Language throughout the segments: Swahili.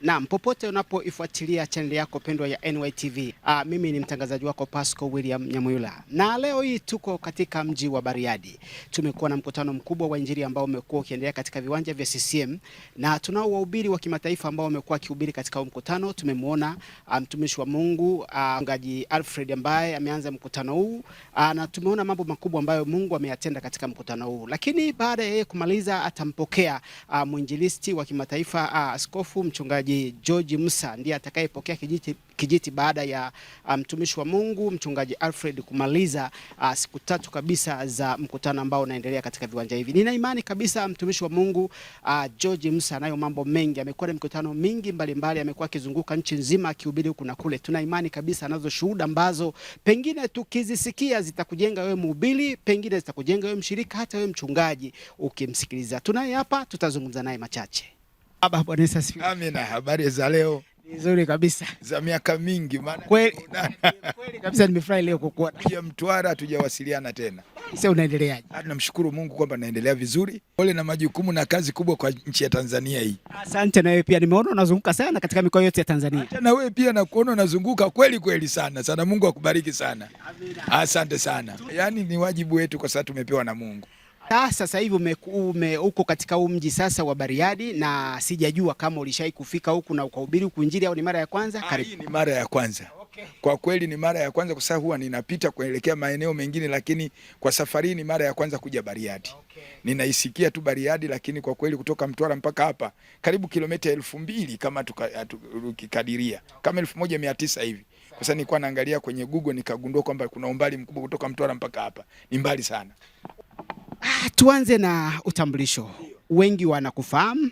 Naam, popote unapoifuatilia channel yako pendwa ya NYTV. Mimi ni mtangazaji wako Pasco William Nyamuyula. Na leo hii tuko katika mji wa Bariadi. Tumekuwa na mkutano mkubwa wa Injili ambao umekuwa ukiendelea katika viwanja vya CCM, na tunao wahubiri wa kimataifa ambao wamekuwa wakihubiri katika mkutano. Tumemwona mtumishi wa Mungu Mchungaji Alfred ambaye ameanza mkutano huu, na tumeona mambo makubwa ambayo Mungu ameyatenda katika mkutano huu. Lakini baada ya yeye kumaliza atampokea mwinjilisti wa kimataifa Askofu Mchungaji George Musa, ndiye atakayepokea kijiti baada ya mtumishi wa Mungu Mchungaji Alfred kumaliza siku 3 kabisa za mkutano ambao unaendelea katika viwanja hivi. Nina imani kabisa mtumishi wa Mungu George Musa anayo mambo mengi, amekuwa na mikutano mingi mbalimbali, amekuwa akizunguka nchi nzima akihubiri huku na kule. Tuna imani kabisa anazo shuhuda ambazo pengine tukizisikia zitakujenga wewe mhubiri, pengine zitakujenga wewe mshirika, hata wewe mchungaji ukimsikiliza. Tunaye hapa, tutazungumza naye machache. Baba, Bwana Yesu asifiwe. Amina. Habari za leo? Nzuri kabisa. Za miaka mingi maana kweli kabisa, nimefurahi leo kukuona. Ya Mtwara hatujawasiliana tena. Sasa unaendeleaje? Tunamshukuru Mungu kwamba naendelea vizuri. Pole na majukumu na kazi kubwa kwa nchi ya Tanzania hii. Asante. Na wewe pia nimeona unazunguka sana katika mikoa yote ya Tanzania. Hata na wewe pia nakuona unazunguka kweli sana. Sana, Mungu akubariki sana. Amina. Asante sana. Yaani ni wajibu wetu kwa sababu tumepewa na Mungu. Sasa hivi uko katika huu mji sasa wa Bariadi, na sijajua kama ulishai kufika huku na ukahubiri huku Injili au ni mara ya kwanza? Karibu. Hii ni mara ya kwanza. Okay. Kwa kweli ni mara ya kwanza, kwa sababu huwa ninapita kuelekea maeneo mengine, lakini kwa safari hii ni mara ya kwanza kuja Bariadi. Okay. Ninaisikia tu Bariadi, lakini kwa kweli kutoka Mtwara mpaka hapa karibu kilomita 2000 kama tukikadiria, kama 1900 hivi. Kwa sababu nilikuwa naangalia kwenye Google nikagundua kwamba kuna umbali mkubwa kutoka Mtwara mpaka hapa. Ni mbali sana. Tuanze na utambulisho. Wengi wanakufahamu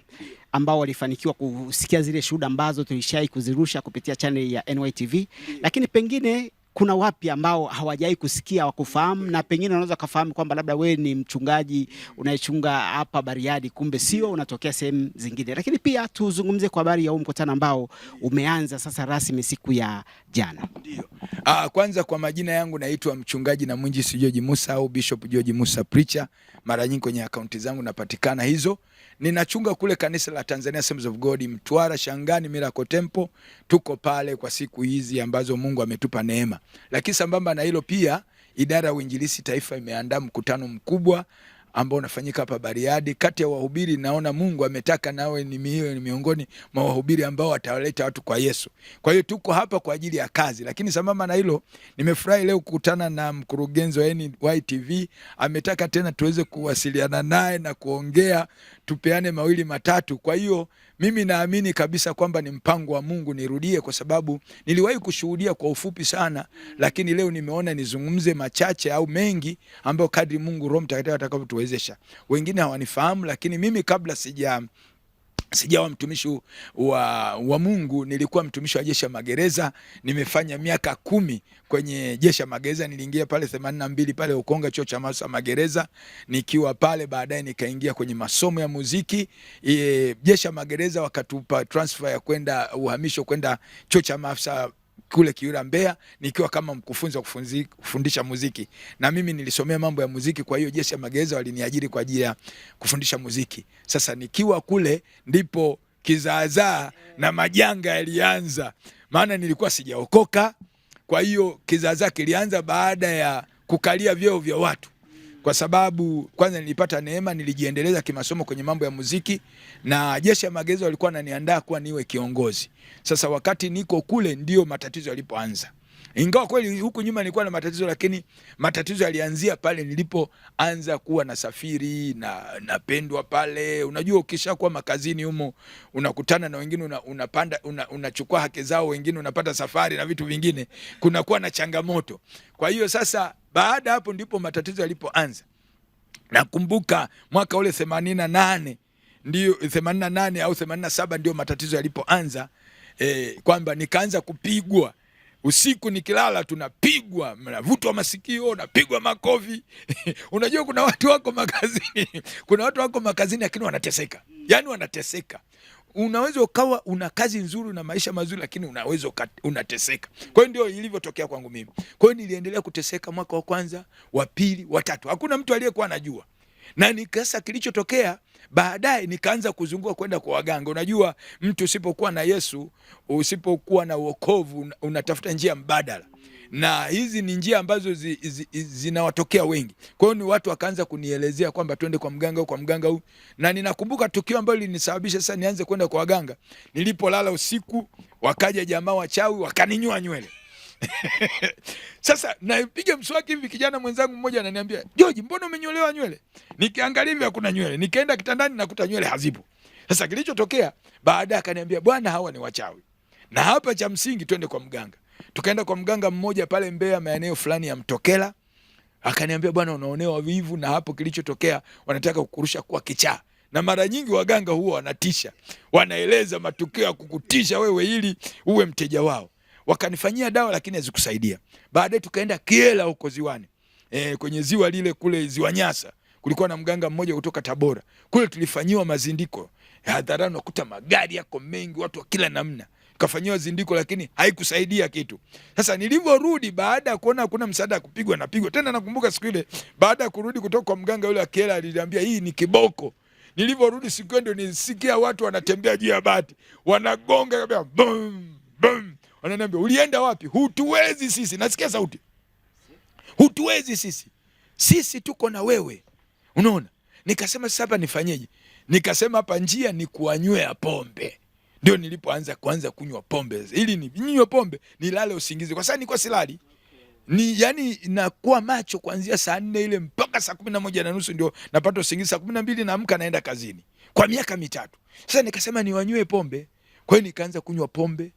ambao walifanikiwa kusikia zile shuhuda ambazo tulishai kuzirusha kupitia channel ya NYTV, lakini pengine kuna wapi ambao hawajai kusikia wakufahamu, na pengine unaweza kufahamu kwamba labda wewe ni mchungaji unayechunga hapa Bariadi, kumbe sio, unatokea sehemu zingine. Lakini pia tuzungumze kwa habari ya huu mkutano ambao umeanza sasa rasmi siku ya jana. Ndio. Kwanza kwa majina yangu naitwa mchungaji na mwinjilisti George Musa au Bishop George Musa Preacher. Mara nyingi kwenye akaunti zangu napatikana hizo. Ninachunga kule kanisa la Tanzania Assemblies of God Mtwara Shangani Miracle Temple. Tuko pale kwa siku hizi ambazo Mungu ametupa neema. Lakini sambamba na hilo pia idara ya uinjilisti taifa imeandaa mkutano mkubwa ambao unafanyika hapa Bariadi. Kati ya wahubiri naona Mungu ametaka nawe ni miongoni mwa wahubiri ambao watawaleta watu kwa Yesu. Kwa hiyo tuko hapa kwa ajili ya kazi. Lakini sambamba na hilo nimefurahi leo kukutana na mkurugenzi wa NYTV. Ametaka tena tuweze kuwasiliana naye na kuongea, tupeane mawili matatu. Kwa hiyo mimi naamini kabisa kwamba ni mpango wa Mungu nirudie, kwa sababu niliwahi kushuhudia kwa ufupi sana, lakini leo nimeona nizungumze machache au mengi ambayo kadri Mungu Roho Mtakatifu atakavyotuwezesha. Wengine hawanifahamu, lakini mimi kabla sijawa mtumishi wa Mungu nilikuwa mtumishi wa jeshi la magereza. Nimefanya miaka 10 kwenye jeshi la magereza. Niliingia pale 82 pale Ukonga, chuo cha maafisa magereza. Nikiwa pale baadaye nikaingia kwenye masomo ya muziki. Jeshi la magereza wakatupa transfer ya kwenda uhamisho kwenda chuo cha maafisa kule Kiura Mbeya, nikiwa kama mkufunzi wa kufundisha muziki. Na mimi nilisomea mambo ya muziki, kwa hiyo jeshi la magereza waliniajiri kwa ajili ya kufundisha muziki. Sasa nikiwa kule ndipo kizaazaa na majanga yalianza. Maana nilikuwa sijaokoka. Kwa hiyo kizaazaa kilianza baada ya kukalia vyeo vya watu. Kwa sababu kwanza nilipata neema, nilijiendeleza kimasomo kwenye mambo ya muziki, na jeshi la magereza walikuwa wananiandaa kuwa niwe kiongozi. Sasa wakati niko kule ndio matatizo yalipoanza. Ingawa kweli huku nyuma nilikuwa na matatizo, lakini matatizo yalianzia pale nilipoanza kuwa na safiri na napendwa pale. Unajua ukishakuwa makazini humo unakutana na wengine, unapanda unachukua haki zao, wengine unapata safari na vitu vingine, kunakuwa na changamoto. Kwa hiyo sasa baada hapo ndipo matatizo yalipoanza. Nakumbuka mwaka ule 88 ndio 88 au 87 ndio matatizo yalipoanza, kwamba nikaanza kupigwa usiku, nikilala tunapigwa, mnavutwa masikio, napigwa makofi. Unajua kuna watu wako makazini, lakini wanateseka. Yaani wanateseka. Unaweza ukawa una kazi nzuri na maisha mazuri, lakini unaweza unateseka. Kwa hiyo ndio ilivyotokea kwangu mimi. Kwa hiyo niliendelea kuteseka mwaka wa kwanza, wa pili, wa tatu. Hakuna mtu aliyekuwa anajua. Na nikasa kilichotokea baadaye, nikaanza kuzunguka kwenda kwa waganga. Unajua mtu usipokuwa na Yesu, usipokuwa na wokovu, unatafuta njia mbadala, na hizi ni njia ambazo zinawatokea wengi. Kwa hiyo ni watu wakaanza kunielezea kwamba twende kwa mganga, kwa mganga huyu. Na ninakumbuka tukio ambalo linisababisha sasa nianze kwenda kwa waganga. Nilipolala usiku, wakaja jamaa wachawi wakaninyoa nywele. Sasa napiga mswaki hivi, kijana mwenzangu mmoja ananiambia, George, mbona umenyolewa nywele? Nikiangalia hivi hakuna nywele. Nikaenda kitandani nakuta nywele hazipo. Sasa kilichotokea baadaye, akaniambia, bwana, hawa ni wachawi, na hapa cha msingi twende kwa mganga. Tukaenda kwa mganga mmoja pale Mbeya, maeneo fulani ya Mtokela. Akaniambia, bwana, unaonewa wivu, na hapo kilichotokea wanataka kukurusha kwa kichaa. Na mara nyingi waganga huwa wanatisha, wanaeleza matukio ya kukutisha wewe ili uwe mteja wao. Wakanifanyia dawa lakini hazikusaidia. Baadaye tukaenda Kiela huko ziwani. Kwenye ziwa lile kule Ziwa Nyasa, kulikuwa na mganga mmoja kutoka Tabora. Kule tulifanyiwa mazindiko hadharani, nakuta magari yako mengi, watu wa kila namna. Kafanyiwa zindiko lakini haikusaidia kitu. Sasa nilivyorudi baada ya kuona hakuna msaada, kupigwa na pigwa. Tena nakumbuka siku ile baada ya kurudi kutoka kwa mganga yule wa Kiela, aliniambia hii ni kiboko. Nilivyorudi siku hiyo ndio nisikia watu wanatembea juu ya bati, wanagonga kabisa, bum bum. Wananiambia, ulienda wapi? Hutuwezi sisi. Nasikia sauti, hutuwezi sisi, sisi tuko na wewe. Unaona? Nikasema sasa hapa nifanyeje? Nikasema hapa njia ni kuanywea pombe. Ndio nilipoanza kunywa pombe. Ili ninywe pombe nilale usingizi, kwa sababu nilikuwa silali. Yani nakuwa macho kuanzia saa 4 ile mpaka saa 11:30 ndio napata usingizi. Saa 12 naamka naenda kazini. Kwa miaka 3. Sasa nikasema niwanywe pombe. Kwa hiyo nikaanza kunywa pombe,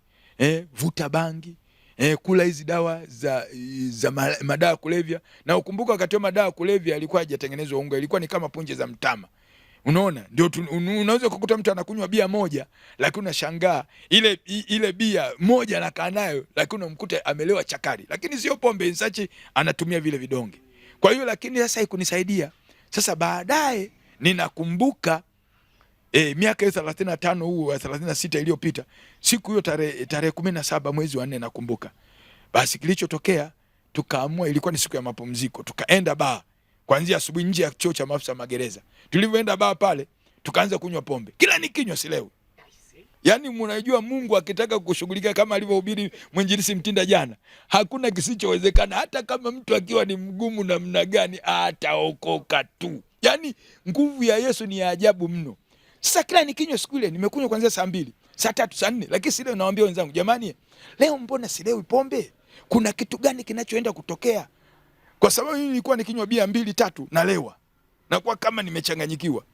vuta bangi, kula hizi dawa za madawa kulevya. Na ukumbuka wakati wa madawa kulevya alikuwa hajatengenezwa unga, ilikuwa ni kama punje za mtama. Unaona? Ndio unaweza kukuta mtu anakunywa bia moja, lakini unashangaa ile bia moja anakaa nayo, lakini unamkuta amelewa chakari. Lakini sio pombe, insachi anatumia vile vidonge. Kwa hiyo lakini sasa haikunisaidia. Sasa baadaye ninakumbuka miaka 35 huu 36 iliyopita, siku hiyo tarehe 17 mwezi wa 4 nakumbuka. Basi kilichotokea, tukaamua, ilikuwa ni siku ya mapumziko, tukaenda baa kuanzia asubuhi nje ya chuo cha maafisa magereza. Tulivyoenda baa pale, tukaanza kunywa pombe. Kila nikinywa silewi. Yaani mnajua Mungu akitaka kukushughulikia kama alivyohubiri mwinjilisi Mtinda jana, hakuna kisichowezekana. Hata kama mtu akiwa ni mgumu namna gani, ataokoka tu. Yaani nguvu ya Yesu ni ya ajabu mno. Sasa kila nikinywa siku ile, nimekunywa kuanzia saa 2, saa 3, saa 4, lakini silewi. Nawaambia wenzangu, jamani, leo mbona silewi pombe? Kuna kitu gani kinachoenda kutokea? Kwa sababu mimi nilikuwa nikinywa bia 2, 3 nalewa. Na kwa kama nimechanganyikiwa.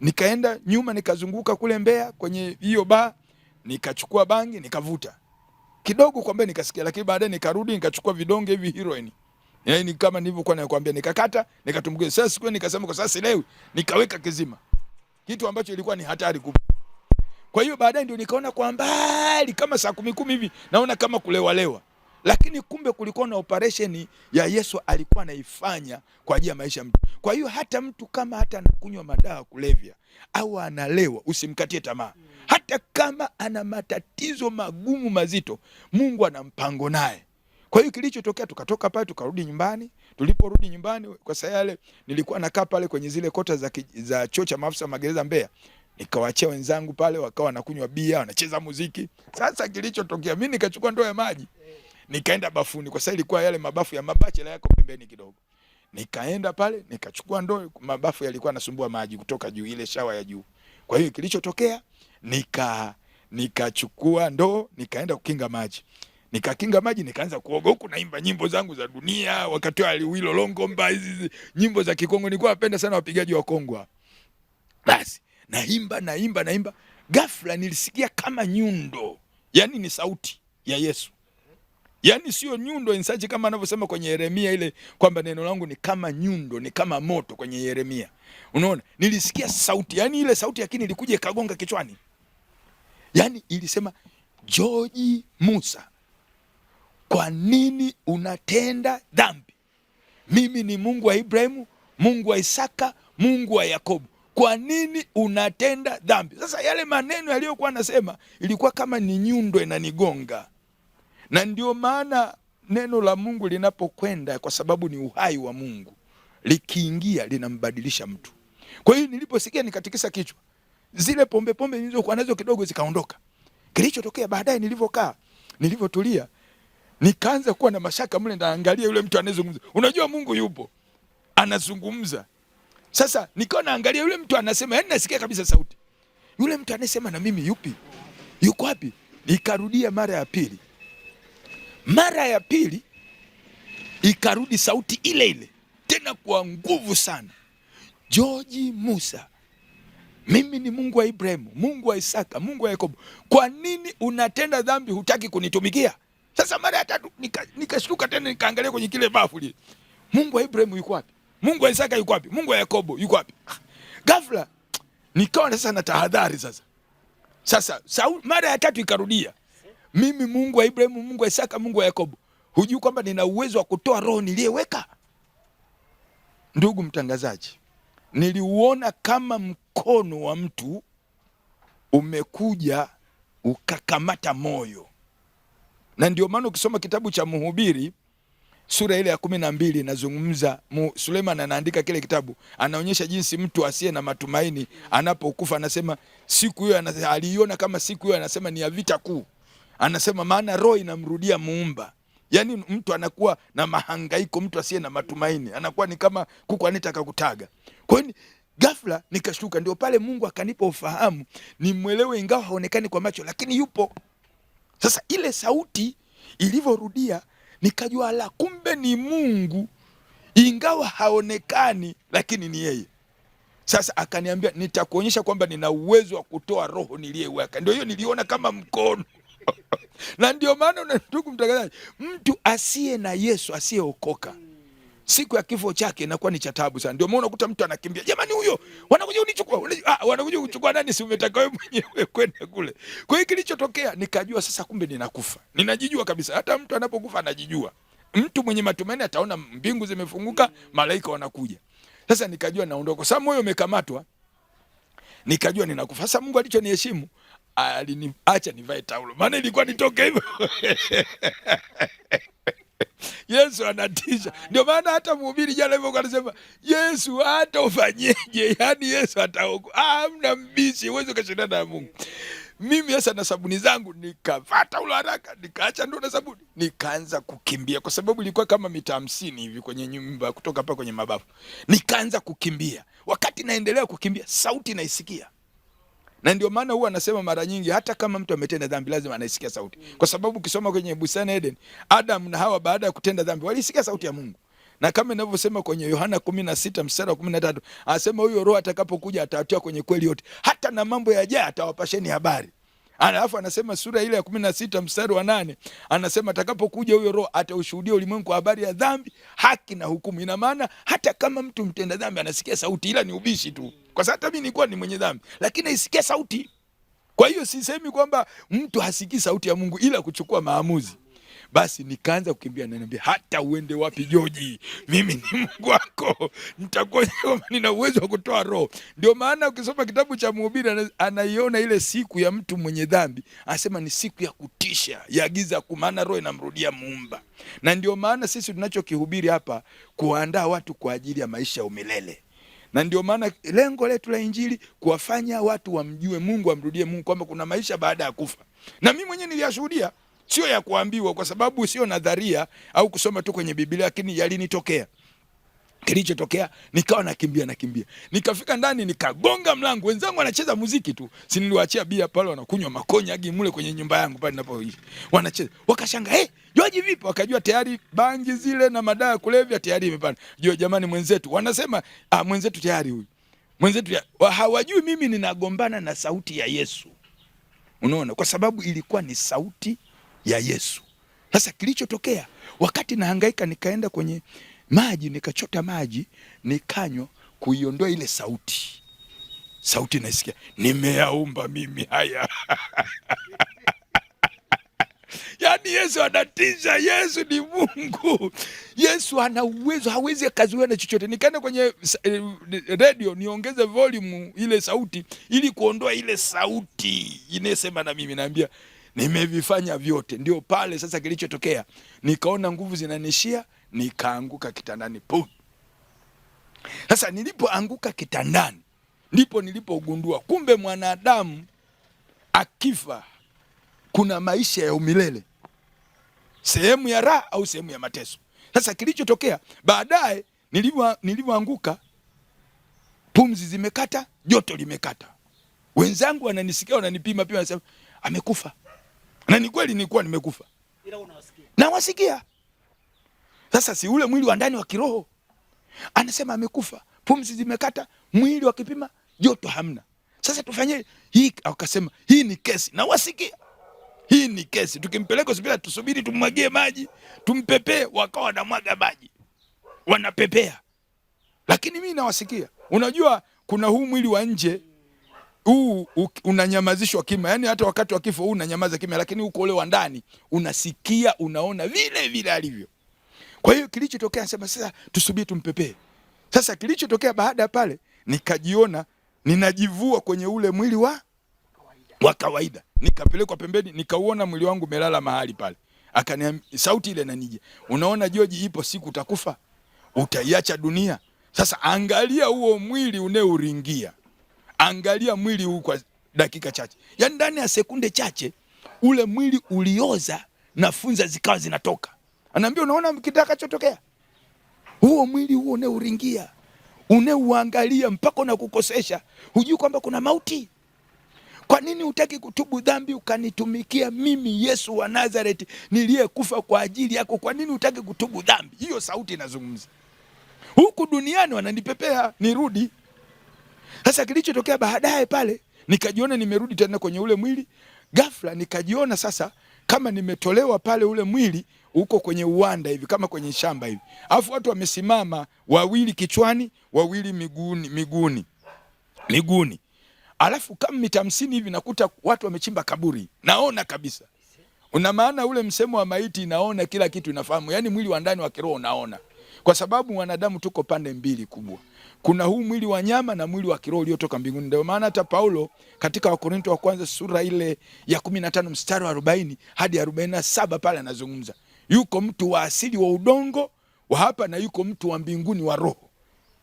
Nikaenda nyuma, nikazunguka kule Mbeya kwenye hiyo baa, nikachukua bangi, nikavuta kidogo kwamba nikasikia, lakini baadaye nikarudi nikachukua vidonge hivi heroin. Yaani kama nilivyokuwa nakwambia, nikakata, nikatumbukia. Sasa siku nikasema kwa sasa silewi, nikaweka kizima. Kitu ambacho ilikuwa ni hatari kubwa. Kwa hiyo baadaye ndio nikaona kwa mbali kama saa 10 hivi, naona kama kulewa. Lakini kumbe kulikuwa na operation ya Yesu alikuwa anaifanya kwa ajili ya maisha ya mtu. Kwa hiyo hata mtu kama hata anakunywa madawa kulevya au analewa, usimkatie tamaa. Hata kama ana matatizo magumu mazito, Mungu ana mpango naye. Kwa hiyo kilichotokea, tukatoka pale tukarudi nyumbani. Tuliporudi nyumbani, kwa saa yale nilikuwa nakaa pale kwenye zile kota za chuo cha maafisa magereza Mbeya. Nikawaachia wenzangu pale, wakawa wanakunywa bia, wanacheza muziki. Sasa kilichotokea, mimi nikachukua ndoo ya maji, nikaenda bafuni, kwa sababu ilikuwa yale mabafu ya mabachela yako pembeni kidogo. Nikaenda pale, nikachukua ndoo, mabafu yalikuwa yanasumbua maji kutoka juu, ile shawa ya juu. Kwa hiyo kilichotokea, nikachukua ndoo, nikaenda kukinga maji. Nikakinga maji, nikaanza kuoga, huku naimba nyimbo zangu za dunia, wakati wa Wilo Longomba, hizi nyimbo za Kikongo. Nilikuwa napenda sana wapigaji wa Kongo. Basi naimba. Ghafla nilisikia kama nyundo. Yaani ni sauti ya Yesu. Yaani sio nyundo insaji kama anavyosema kwenye Yeremia ile kwamba neno langu ni kama nyundo, ni kama moto kwenye Yeremia. Unaona? Nilisikia sauti. Yaani ile sauti lakini ilikuja ikagonga kichwani. Yaani ilisema, George Musa, kwa nini unatenda dhambi? Mimi ni Mungu wa Ibrahimu, Mungu wa Isaka, Mungu wa Yakobo. Kwa nini unatenda dhambi? Sasa yale maneno yaliyokuwa nasema ilikuwa kama ni nyundo inanigonga. Na ndio maana neno la Mungu linapokwenda, kwa sababu ni uhai wa Mungu, likiingia linambadilisha mtu. Kwa hiyo niliposikia nikatikisa kichwa. Zile pombe nilizokuwa nazo kidogo zikaondoka. Kilichotokea baadaye, nilivyotulia, nikaanza kuwa na mashaka mle, naangalia yule mtu anayezungumza. Unajua Mungu yupo, anazungumza. Sasa nikawa naangalia yule mtu anasema, yani nasikia kabisa sauti. Yule mtu anasema na mimi yupi? Yuko wapi? Nikarudia mara ya pili. Mara ya pili ikarudi sauti ile ile, tena kwa nguvu sana. George Musa, mimi ni Mungu wa Ibrahimu, Mungu wa Isaka, Mungu wa Yakobo. Kwa nini unatenda dhambi, hutaki kunitumikia? Sasa mara ya tatu nikashtuka tena, nikaangalia kwenye kile bafu lile. Mungu wa Ibrahimu yuko wapi? Mungu wa Isaka yuko wapi? Mungu wa Yakobo yuko wapi? Ghafla nikawa sasa na tahadhari sasa. Sasa mara ya tatu ikarudia. Mimi Mungu wa Ibrahimu, Mungu wa Isaka, Mungu wa Yakobo. Hujui kwamba nina uwezo wa kutoa roho niliyeweka? Ndugu mtangazaji, niliuona kama mkono wa mtu umekuja ukakamata moyo. Na ndio maana ukisoma kitabu cha Mhubiri sura ile ya 12 nazungumza, Suleiman anaandika kile kitabu, anaonyesha jinsi mtu asiye na matumaini anapokufa, anasema siku hiyo aliiona kama siku hiyo, anasema ni ya vita kuu. Anasema maana roho inamrudia Muumba. Yaani mtu anakuwa na mahangaiko, mtu asiye na matumaini anakuwa ni kama kuku anataka kutaga. Kwa hiyo ghafla nikashtuka, ndio pale Mungu akanipa ufahamu nimwelewe, ingawa haonekani kwa macho lakini yupo. Sasa ile sauti ilivyorudia nikajua la, kumbe ni Mungu, ingawa haonekani lakini ni yeye. Sasa akaniambia nitakuonyesha kwamba nina uwezo wa kutoa roho niliyeweka. Ndio hiyo niliona kama mkono. Na ndio maana ndugu mtangazaji, mtu asiye na Yesu, asiyeokoka, siku ya kifo chake inakuwa ni cha taabu sana. Ndio maana unakuta mtu anakimbia, jamani huyo wanakuja unichukua. Wanakuja kuchukua nani? Si umetaka wewe mwenyewe kwenda kule. Kwa hiyo kilichotokea nikajua sasa kumbe ninakufa. Ninajijua kabisa, hata mtu anapokufa anajijua. Mtu mwenye matumaini ataona mbingu zimefunguka, malaika wanakuja. Sasa nikajua naondoka. Sasa moyo umekamatwa. Nikajua ninakufa. Sasa Mungu alichoniheshimu, aliniacha nivae taulo. Maana ilikuwa nitoke hivyo. Yesu anatisha. Ndio maana hata mhubiri jana hivyo anasema Yesu hata ufanyeje, yani Yesu ataokoa. Hamna mbishi, uwezo kashindana na Mungu. Mimi sasa na sabuni zangu nikavaa taulo haraka, nikaacha ndoo na sabuni, nikaanza kukimbia kwa sababu ilikuwa kama mita 50 hivi kwenye nyumba kutoka hapa kwenye mabafu. Nikaanza kukimbia. Wakati naendelea kukimbia, sauti naisikia. Na ndio maana huwa anasema mara nyingi hata kama mtu ametenda dhambi lazima anaisikia sauti. Kwa sababu ukisoma kwenye bustani Eden, Adam na Hawa baada ya kutenda dhambi walisikia sauti ya Mungu. Na kama inavyosema kwenye Yohana 16 mstari wa 13, anasema huyo Roho atakapokuja atawatia kwenye kweli yote, hata na mambo yajayo atawapasheni habari. Alafu anasema sura ile ya 16 mstari wa 8, anasema atakapokuja huyo Roho ataushuhudia ulimwengu kwa habari ya dhambi, haki na hukumu. Ina maana hata kama mtu mtenda dhambi anasikia sauti, ila ni ubishi tu. Kwa sababu hata mimi nilikuwa ni mwenye dhambi, lakini naisikia sauti. Kwa hiyo sisemi kwamba mtu hasikii sauti ya Mungu, ila kuchukua maamuzi. Basi nikaanza kukimbia, na niambia hata uende wapi George, mimi ni Mungu wako, nitakuonyesha kwamba nina uwezo wa kutoa roho. Ndio maana ukisoma kitabu cha Mhubiri anaiona ile siku ya mtu mwenye dhambi, anasema ni siku ya kutisha, ya giza, kwa maana roho inamrudia Muumba. Na ndio maana sisi tunachokihubiri hapa, kuandaa watu kwa ajili ya maisha ya umilele. Na ndio maana lengo letu la Injili kuwafanya watu wamjue Mungu, wamrudie Mungu, kwamba kuna maisha baada ya kufa. Na mimi mwenyewe niliyashuhudia, sio ya kuambiwa, kwa sababu sio nadharia au kusoma tu kwenye Biblia, lakini yalinitokea. Kilichotokea, nikawa nakimbia. Nikafika ndani, nikagonga mlango. Wenzangu wanacheza muziki tu. Si niliwaachia bia pale, wanakunywa makonyagi mule kwenye nyumba yangu pale ninapoishi. Wanacheza. Wakashanga, George vipi? Wakajua tayari bangi zile na madawa ya kulevya tayari imepanda. Jamani mwenzetu. Wanasema, mwenzetu tayari huyu. Mwenzetu hawajui mimi ninagombana na sauti ya Yesu. Unaona? Kwa sababu ilikuwa ni sauti ya Yesu. Sasa kilichotokea, wakati nahangaika, nikaenda kwenye maji, nikachota maji, nikanywa, kuiondoa ile sauti. Sauti naisikia, nimeyaumba mimi haya. Yaani Yesu anatisha, Yesu ni Mungu. Yesu ana uwezo, hawezi akazuia na chochote. Nikaenda kwenye radio niongeze volume ile sauti ili kuondoa ile sauti inayosema na mimi, naambia nimevifanya vyote. Ndio pale sasa kilichotokea, nikaona nguvu zinanishia, nikaanguka kitandani. Sasa nilipoanguka kitandani ndipo nilipogundua kumbe mwanadamu akifa kuna maisha ya umilele, sehemu ya raha au sehemu ya mateso. Sasa kilichotokea baadaye, nilivyoanguka, pumzi zimekata, joto limekata. Wenzangu wananisikia, wananipima pia, wanasema amekufa. Na ni kweli nilikuwa nimekufa. Ila unawasikia. Na wasikia. Sasa si ule mwili wa ndani wa kiroho. Anasema amekufa, pumzi zimekata, mwili wakipima, joto hamna. Sasa tufanye hii, akasema hii ni kesi. Na wasikia. Hii ni kesi. Tukimpeleka hospitali tusubiri tumwagie maji, tumpepee, wakawa wanamwaga maji. Wanapepea. Lakini mimi nawasikia. Unajua kuna huu mwili wa nje huu unanyamazishwa kimya. Yaani hata wakati wa kifo huu unanyamaza kimya, lakini huko ule wa ndani unasikia, unaona vile vile alivyo. Kwa hiyo kilichotokea, nasema sasa tusubiri tumpepee. Sasa kilichotokea baada ya pale, nikajiona ninajivua kwenye ule mwili wa kawaida. Nikapelekwa pembeni, nikauona mwili wangu umelala mahali pale. Akaniambia, sauti ile inanija, unaona George, ipo siku utakufa, utaiacha dunia. Sasa angalia huo mwili uneuringia, angalia mwili huu kwa dakika chache, yaani ndani ya sekunde chache ule mwili ulioza na funza zikawa zinatoka. Anaambia, unaona kitakachotokea, huo mwili huo uneuringia, uneuangalia mpaka unakukosesha, hujui kwamba kuna mauti. Kwa nini hutaki kutubu dhambi ukanitumikia mimi Yesu wa Nazareti niliyekufa kwa ajili yako? Kwa nini hutaki kutubu dhambi? Hiyo sauti inazungumza. Huku duniani wananipepea nirudi. Sasa kilichotokea baadaye pale, nikajiona nimerudi tena kwenye ule mwili. Ghafla nikajiona sasa kama nimetolewa pale, ule mwili uko kwenye uwanda hivi, kama kwenye shamba hivi. Alafu watu wamesimama, wawili kichwani, wawili miguuni. Alafu kama mita 50 hivi nakuta watu wamechimba kaburi. Naona kabisa. Una maana ule msemo wa maiti inaona kila kitu, inafahamu. Yaani mwili wa ndani wa kiroho unaona. Kwa sababu wanadamu tuko pande mbili kubwa. Kuna huu mwili wa nyama na mwili wa kiroho uliotoka mbinguni. Ndio maana hata Paulo katika Wakorintho wa kwanza sura ile ya 15 mstari wa 40 hadi 47 pale anazungumza. Yuko mtu wa asili wa udongo wa hapa na yuko mtu wa mbinguni wa roho.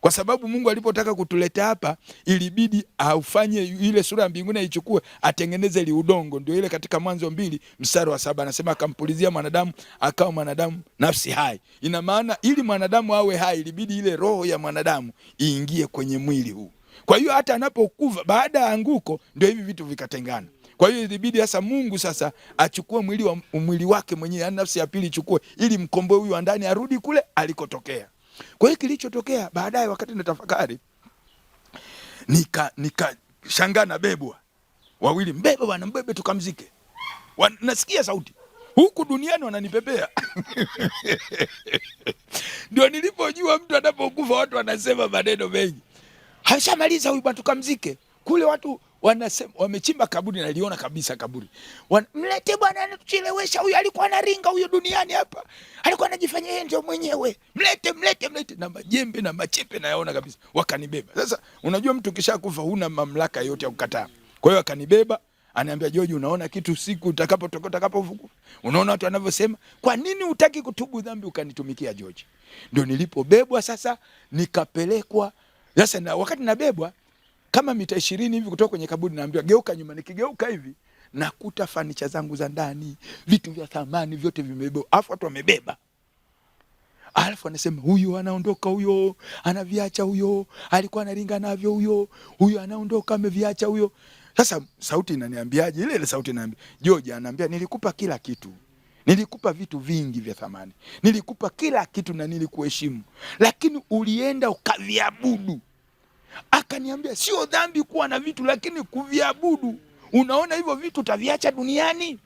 Kwa sababu Mungu alipotaka kutuleta hapa ilibidi aufanye ile sura ya mbinguni aichukue, atengeneze ile udongo. Ndio ile katika Mwanzo 2 mstari wa 7 anasema akampulizia mwanadamu akawa mwanadamu nafsi hai. Ina maana ili mwanadamu awe hai ilibidi ile roho ya mwanadamu iingie kwenye mwili huu. Kwa hiyo hata anapokufa baada ya anguko ndio hivi vitu vikatengana. Kwa hiyo ilibidi sasa Mungu sasa achukue mwili wake mwenyewe, yani nafsi ya pili ichukue, ili mkomboe huyu wa ndani arudi kule alikotokea. Kwa hiyo kilichotokea baadaye, wakati natafakari, nikashangaa nabebwa. Wawili, mbebe bwana, mbebe tukamzike. Nasikia sauti huku duniani wananipepea. Ndio nilipojua mtu anapokufa watu wanasema maneno mengi. Hashamaliza huyu bwana, tukamzike. Kule watu wanasema wamechimba kaburi, na niliona kabisa kaburi. Mlete bwana, anatuchelewesha huyu, alikuwa anaringa huyo duniani hapa. Alikuwa anajifanya yeye ndio mwenyewe. Mlete na majembe na machepe nayaona kabisa. Wakanibeba. Sasa unajua mtu kishakufa huna mamlaka yote ya kukataa. Kwa hiyo wakanibeba, ananiambia, George, unaona kitu siku utakapofuku. Unaona watu wanavyosema, kwa nini hutaki kutubu dhambi ukanitumikia George? Ndio nilipobebwa sasa nikapelekwa. Sasa na wakati nabebwa kama mita 20 hivi kutoka kwenye kaburi, naambiwa geuka nyuma. Nikigeuka hivi nakuta fanicha zangu za ndani, vitu vya thamani vyote vimebeba. Alafu watu wamebeba. Alafu anasema huyo anaondoka, huyo anaviacha, huyo alikuwa anaringa navyo, huyo anaondoka ameviacha huyo. Sasa sauti inaniambiaje? Ile sauti inaniambia, George, ananiambia nilikupa kila kitu. Nilikupa vitu vingi vya thamani. Nilikupa kila kitu na nilikuheshimu. Lakini ulienda ukaviabudu. Akaniambia sio dhambi kuwa na vitu, lakini kuviabudu. Unaona hivyo vitu utaviacha duniani?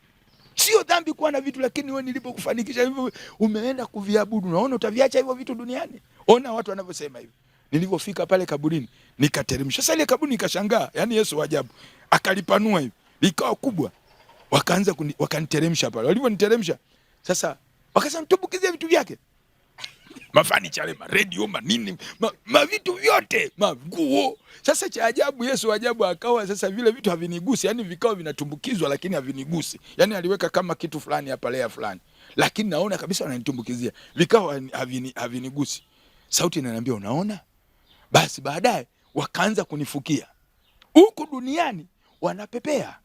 Sio dhambi kuwa na vitu, lakini wewe nilipokufanikisha hivyo umeenda kuviabudu. Unaona utaviacha hivyo vitu duniani? Ona watu wanavyosema hivyo. Nilipofika pale kaburini nikateremsha. Sasa ile kaburi nikashangaa, yani Yesu ajabu. Akalipanua hivi, likawa kubwa. Wakaanza wakaniteremsha pale. Walivyoniteremsha sasa wakasema tubukizie vitu vyake. Mafani chale, radio, manini, vitu vyote, nguo. Sasa cha ajabu, Yesu ajabu akawa sasa vile vitu havinigusi, yani vikao vinatumbukizwa lakini havinigusi. Yani aliweka kama kitu fulani hapa lea fulani. Lakini naona kabisa wananitumbukizia. Vikao havinigusi. Sauti inaniambia, unaona? Basi baadaye wakaanza kunifukia. Huku duniani wanapepea.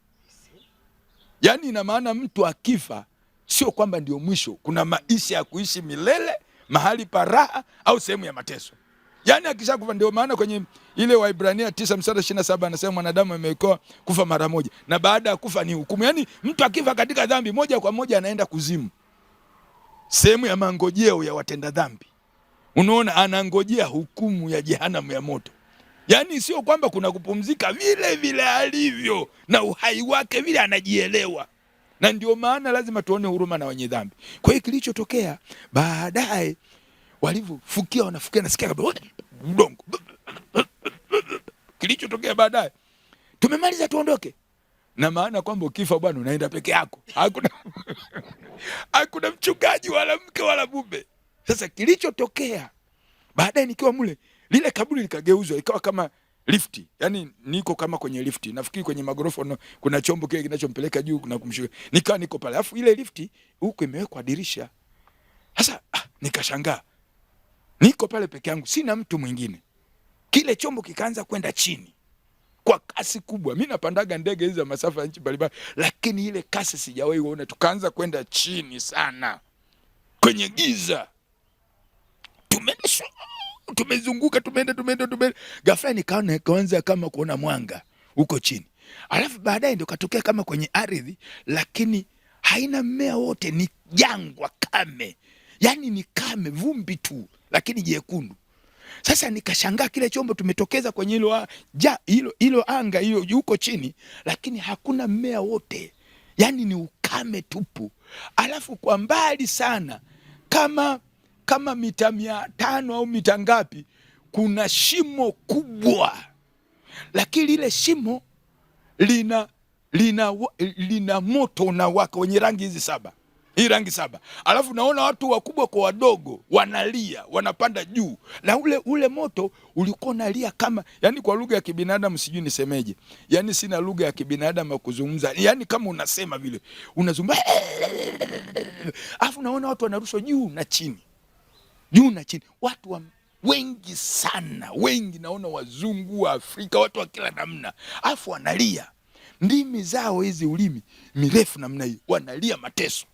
Yaani ina maana mtu akifa sio kwamba ndio mwisho, kuna maisha ya kuishi milele, mahali pa raha au sehemu ya mateso. Yaani akishakufa, ndio maana kwenye ile Waebrania 9:27 anasema mwanadamu amewekewa kufa mara moja na baada ya kufa ni hukumu. Yaani mtu akifa katika dhambi moja kwa moja anaenda kuzimu, sehemu ya mangojeo ya watenda dhambi. Unaona, anangojea hukumu ya jehanamu ya moto. Yaani sio kwamba kuna kupumzika, vile vile alivyo na uhai wake vile anajielewa. Na ndio maana lazima tuone huruma na wenye dhambi. Kwa hiyo kilichotokea baadaye, walivyofukia wanafukia, nasikia kabla udongo. Kilichotokea baadaye, tumemaliza tuondoke. Na maana kwamba ukifa bwana unaenda peke yako. Hakuna mchungaji wala mke wala mume. Sasa kilichotokea baadaye, nikiwa mule, lile kaburi likageuzwa ikawa kama lifti. Yaani niko kama kwenye lifti. Nafikiri kwenye magorofa kuna chombo kile kinachompeleka juu na kumshusha. Niko pale. Alafu ile lifti huko imewekwa dirisha. Sasa nikashangaa. Niko pale peke yangu, sina mtu mwingine. Kile chombo kikaanza kwenda chini kwa kasi kubwa. Mimi napandaga ndege hizo za masafa ya nchi mbalimbali, lakini ile kasi sijawahi kuona. Tukaanza kwenda chini sana kwenye giza. Tumezunguka, tumeenda. Ghafla nikaanza kama kuona mwanga huko chini. Alafu baadaye ndio katokea kama kwenye ardhi, lakini haina mmea wote, ni jangwa kame. Yaani ni kame, vumbi tu, lakini jekundu. Sasa nikashangaa, kile chombo tumetokeza kwenye hilo anga hiyo huko chini, lakini hakuna mmea wote. Yaani ni ukame tupu. Alafu kwa mbali sana, kama mita 500 au mita ngapi, kuna shimo kubwa. Lakini lile shimo lina moto unawaka wenye rangi hizi 7. Hii rangi 7. Alafu naona watu wakubwa kwa wadogo wanalia, wanapanda juu. Na ule moto ulikuwa unalia kama, yani kwa lugha ya kibinadamu sijui nisemeje. Yani sina lugha ya kibinadamu ya kuzungumza. Yani kama unasema vile, unazungumza. Alafu naona watu wanarushwa juu na chini. Juu na chini. Watu wengi sana, wengi naona wazungu, wa Afrika, watu wa kila namna. Alafu wanalia. Ndimi zao hizi, ulimi mirefu namna hii, wanalia mateso.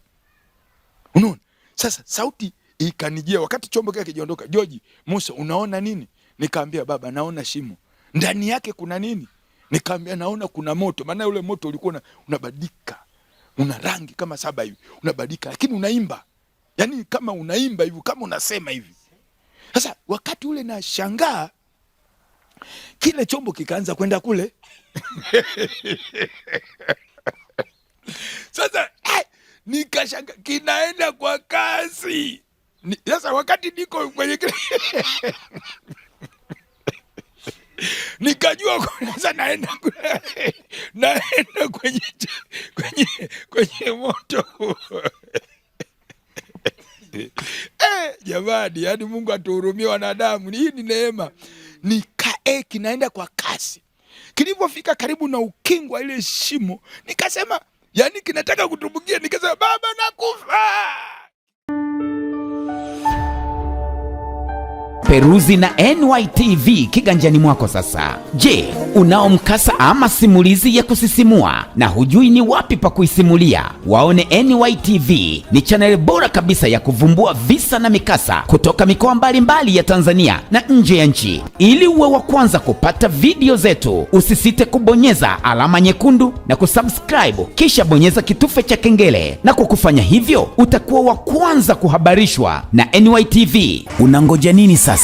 Unaona? Sasa sauti ikanijia wakati chombo kile kijiondoka. George, Musa, unaona nini? Nikaambia, baba, naona shimo. Ndani yake kuna nini? Nikaambia, naona kuna moto. Maana ule moto ulikuwa unabadilika. Una rangi kama 7 hivi. Unabadilika, lakini unaimba. Yaani kama unaimba hivi, kama unasema hivi. Sasa wakati ule na shangaa, kile chombo kikaanza kwenda kule. Sasa nikashanga kinaenda kwa kasi. Sasa wakati niko kwenye nikajua sasa naenda kwenye moto. Jamani, yani Mungu atuhurumie wanadamu. Hii ni neema. Kinaenda kwa kasi. Kilipofika karibu na ukingo wa ile shimo, nikasema, yani kinataka kutumbukia, nikasema, baba, nakufa. Peruzi na NYTV kiganjani mwako sasa. Je, unao mkasa ama simulizi ya kusisimua na hujui ni wapi pa kuisimulia? Waone NYTV ni channel bora kabisa ya kuvumbua visa na mikasa kutoka mikoa mbalimbali ya Tanzania na nje ya nchi. Ili uwe wa kwanza kupata video zetu, usisite kubonyeza alama nyekundu na kusubscribe, kisha bonyeza kitufe cha kengele, na kwa kufanya hivyo utakuwa wa kwanza kuhabarishwa na NYTV. Unangoja nini sasa?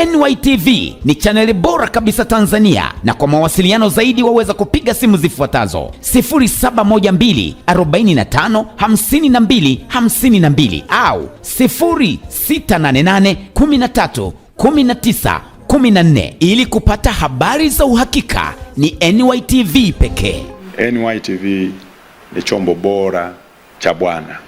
NYTV ni chaneli bora kabisa Tanzania, na kwa mawasiliano zaidi waweza kupiga simu zifuatazo: 0712 45 52 52 au 0688 13 19 14. Ili kupata habari za uhakika ni NYTV pekee. NYTV ni chombo bora cha Bwana.